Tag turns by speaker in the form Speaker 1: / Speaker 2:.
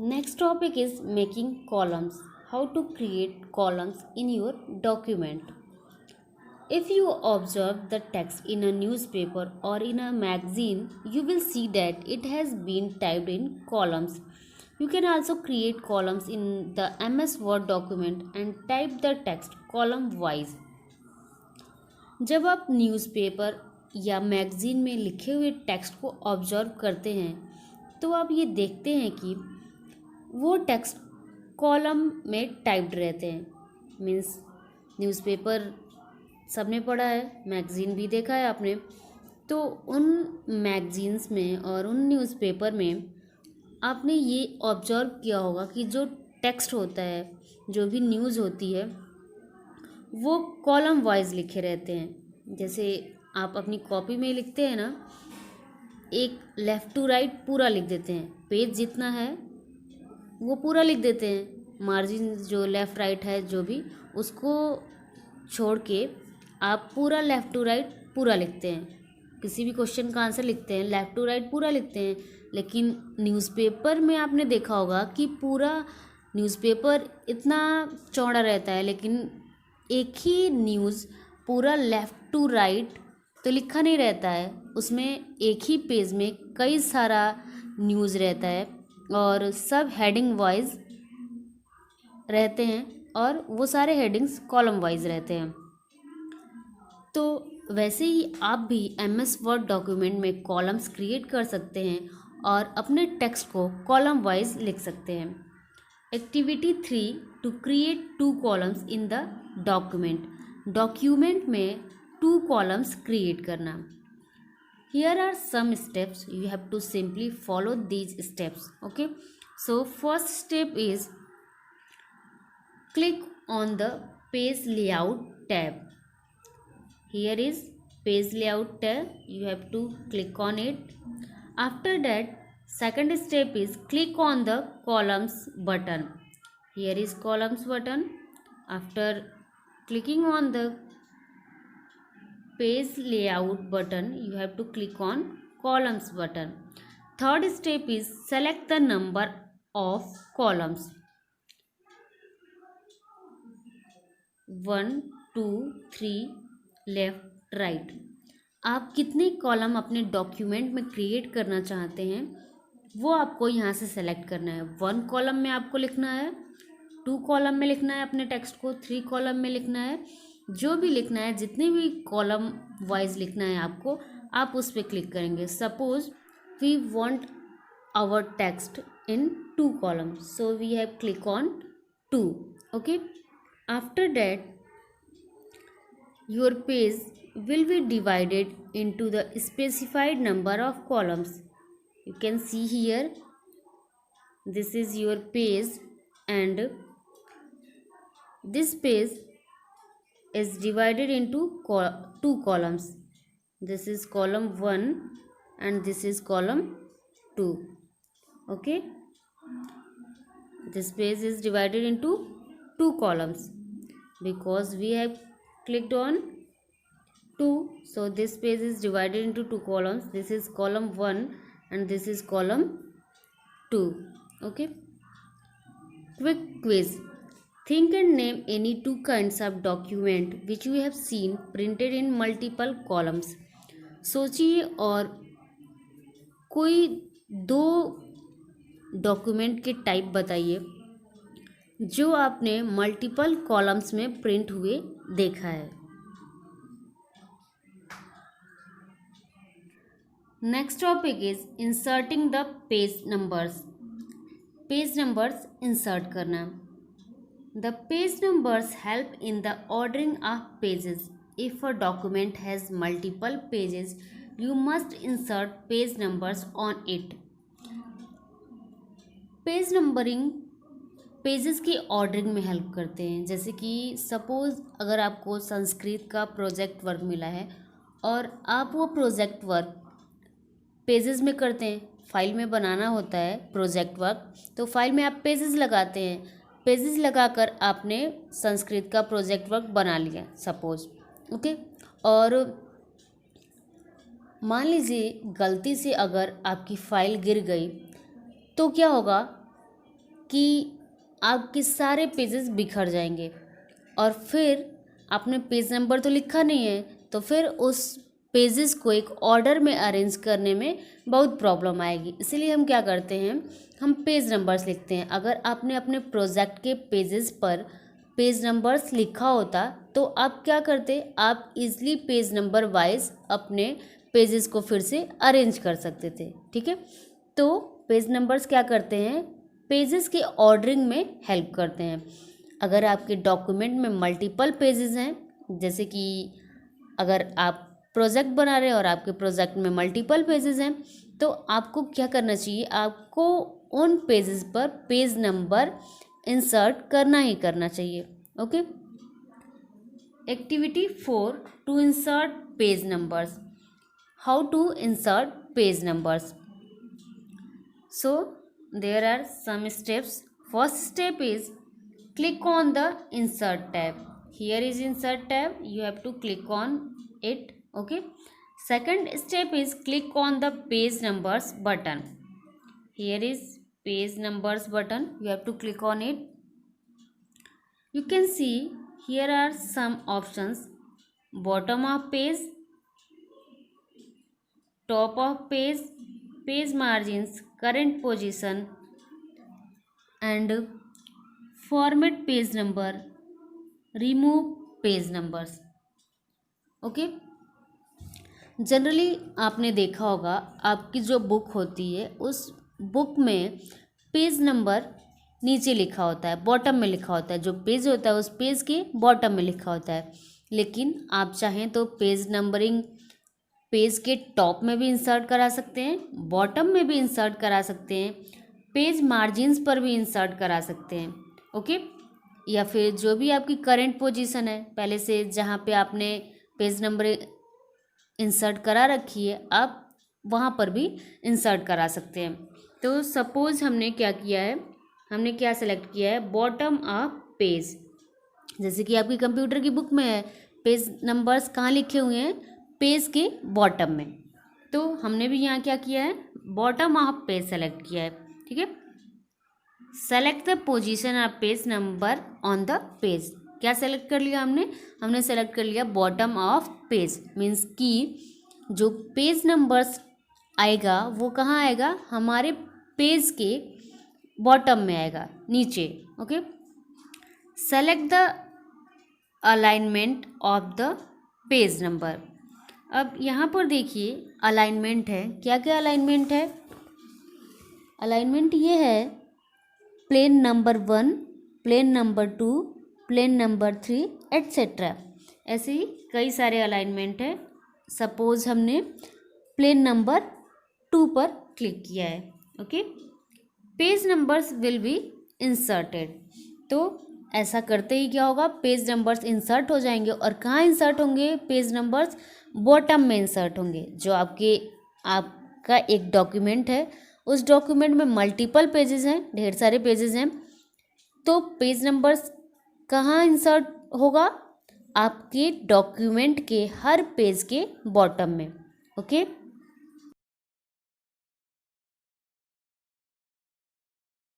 Speaker 1: Next topic is making columns. How to create columns in your document. If you observe the text in a newspaper or in a magazine, you will see that it has been typed in columns. You can also create columns in the MS Word document and type the text column wise. जब आप newspaper या magazine में लिखे हुए text को observe करते हैं तो आप ये देखते हैं कि वो टेक्स्ट कॉलम में टाइप्ड रहते हैं। मीन्स न्यूज़पेपर सबने पढ़ा है, मैगज़ीन भी देखा है आपने। तो उन मैगज़ीन्स में और उन न्यूज़पेपर में आपने ये ऑब्जर्व किया होगा कि जो टेक्स्ट होता है, जो भी न्यूज़ होती है, वो कॉलम वाइज लिखे रहते हैं। जैसे आप अपनी कॉपी में लिखते हैं ना, एक लेफ़्ट टू राइट पूरा लिख देते हैं, पेज जितना है वो पूरा लिख देते हैं, मार्जिन जो लेफ़्ट राइट है जो भी, उसको छोड़ के आप पूरा लेफ़्ट टू राइट पूरा लिखते हैं। किसी भी क्वेश्चन का आंसर लिखते हैं, लेफ़्ट टू राइट पूरा लिखते हैं। लेकिन न्यूज़पेपर में आपने देखा होगा कि पूरा न्यूज़पेपर इतना चौड़ा रहता है, लेकिन एक ही न्यूज़ पूरा लेफ़्ट टू राइट तो लिखा नहीं रहता है, उसमें एक ही पेज में कई सारा न्यूज़ रहता है और सब हेडिंग वाइज रहते हैं और वो सारे हेडिंग्स कॉलम वाइज रहते हैं। तो वैसे ही आप भी MS वर्ड डॉक्यूमेंट में कॉलम्स क्रिएट कर सकते हैं और अपने टेक्स्ट को कॉलम वाइज लिख सकते हैं। Activity 3 to create 2 columns in the document. Document में 2 कॉलम्स क्रिएट करना। Here are some steps. You have to simply follow these steps. Okay. So first step is click on the page layout tab. Here is page layout tab. You have to click on it. After that, second step is click on the columns button. Here is columns button. After clicking on the page layout button, you have to click on columns button. Third step is select the number of columns. 1 2 3 left right. आप कितने column अपने document में create करना चाहते हैं वो आपको यहाँ से सेलेक्ट करना है। 1 कॉलम में आपको लिखना है, 2 कॉलम में लिखना है अपने टेक्स्ट को, 3 कॉलम में लिखना है, जो भी लिखना है, जितने भी कॉलम वाइज लिखना है आपको, आप उस पर क्लिक करेंगे। Suppose we want our text in 2 column, so we have click on 2. Okay, after that your page will be divided into the specified number of columns. You can see here, this is your page and this page is divided into 2 columns. This is column 1 and this is column 2. Okay, this page is divided into 2 columns because we have clicked on 2, so this page is divided into 2 columns. This is column 1 and this is column 2. Okay, quick quiz. Think and name any 2 kinds of document which you have seen printed in multiple columns. सोचिए और कोई 2 document के type बताइए जो आपने multiple columns में print हुए देखा है। Next topic is inserting the page numbers. Page numbers insert करना। The page numbers help in the ordering of pages. If a document has multiple pages you must insert page numbers on it. Page numbering pages की ordering में help करते हैं। जैसे कि suppose अगर आपको संस्कृत का प्रोजेक्ट वर्क मिला है और आप वो प्रोजेक्ट वर्क पेजेस में करते हैं, फाइल में बनाना होता है प्रोजेक्ट वर्क, तो फाइल में आप पेजेस लगाते हैं, पेजेस लगाकर आपने संस्कृत का प्रोजेक्ट वर्क बना लिया सपोज़। ओके, और मान लीजिए गलती से अगर आपकी फ़ाइल गिर गई तो क्या होगा, कि आपके सारे पेजेस बिखर जाएंगे और फिर आपने पेज नंबर तो लिखा नहीं है, तो फिर उस पेजेस को एक ऑर्डर में अरेंज करने में बहुत प्रॉब्लम आएगी। इसीलिए हम क्या करते हैं, हम पेज नंबर्स लिखते हैं। अगर आपने अपने प्रोजेक्ट के पेजेस पर पेज नंबर्स लिखा होता तो आप क्या करते, आप इजली पेज नंबर वाइज अपने पेजेस को फिर से अरेंज कर सकते थे। ठीक है, तो पेज नंबर्स क्या करते हैं, पेजेस के ऑर्डरिंग में हेल्प करते हैं। अगर आपके डॉक्यूमेंट में मल्टीपल पेजेस हैं, जैसे कि अगर आप प्रोजेक्ट बना रहे हैं और आपके प्रोजेक्ट में मल्टीपल पेजेस हैं, तो आपको क्या करना चाहिए, आपको उन पेजेस पर पेज नंबर इंसर्ट करना ही करना चाहिए। Okay, activity 4, to insert page numbers. How to insert page numbers? So there are some steps. First step is click on the insert tab. Here is insert tab, you have to click on it. Okay, second step is click on the page numbers button. Here is page numbers button, you have to click on it. You can see here are some options: bottom of page, top of page, page margins, current position, and format page number, remove page numbers. Okay, generally आपने देखा होगा आपकी जो book होती है उस book में page number नीचे लिखा होता है, बॉटम में लिखा होता है। जो पेज होता है उस पेज के बॉटम में लिखा होता है, लेकिन आप चाहें तो पेज नंबरिंग पेज के टॉप में भी इंसर्ट करा सकते हैं, बॉटम में भी इंसर्ट करा सकते हैं, पेज मार्जिन्स पर भी इंसर्ट करा सकते हैं। ओके, या फिर जो भी आपकी करंट पोजीशन है पहले से जहाँ पे आपने पेज नंबर इंसर्ट करा रखी है, आप वहाँ पर भी इंसर्ट करा सकते हैं। तो सपोज़ हमने क्या किया है, हमने क्या सेलेक्ट किया है, बॉटम ऑफ पेज। जैसे कि आपकी कंप्यूटर की बुक में है, पेज नंबर्स कहाँ लिखे हुए हैं, पेज के बॉटम में। तो हमने भी यहाँ क्या किया है, बॉटम ऑफ पेज सेलेक्ट किया है। ठीक है, select the position of page number on the page. क्या सेलेक्ट कर लिया हमने सेलेक्ट कर लिया बॉटम ऑफ पेज। मीन्स कि जो पेज नंबर्स आएगा वो कहाँ आएगा, हमारे पेज के बॉटम में आएगा, नीचे। Okay, select the alignment of the page number. अब यहाँ पर देखिए अलाइनमेंट है, क्या क्या अलाइनमेंट है। अलाइनमेंट ये है, plain number 1, plain number 2, plain number 3 etcetera. ऐसे ही कई सारे अलाइनमेंट है। सपोज हमने प्लेन नंबर 2 पर क्लिक किया है। Okay, page numbers will be inserted. तो ऐसा करते ही क्या होगा, पेज नंबर्स इंसर्ट हो जाएंगे। और कहाँ इंसर्ट होंगे पेज नंबर्स, बॉटम में इंसर्ट होंगे। जो आपका एक डॉक्यूमेंट है, उस डॉक्यूमेंट में मल्टीपल पेजेस हैं, ढेर सारे पेजेस हैं, तो पेज नंबर्स कहाँ इंसर्ट होगा, आपके डॉक्यूमेंट के हर पेज के बॉटम में। ओके।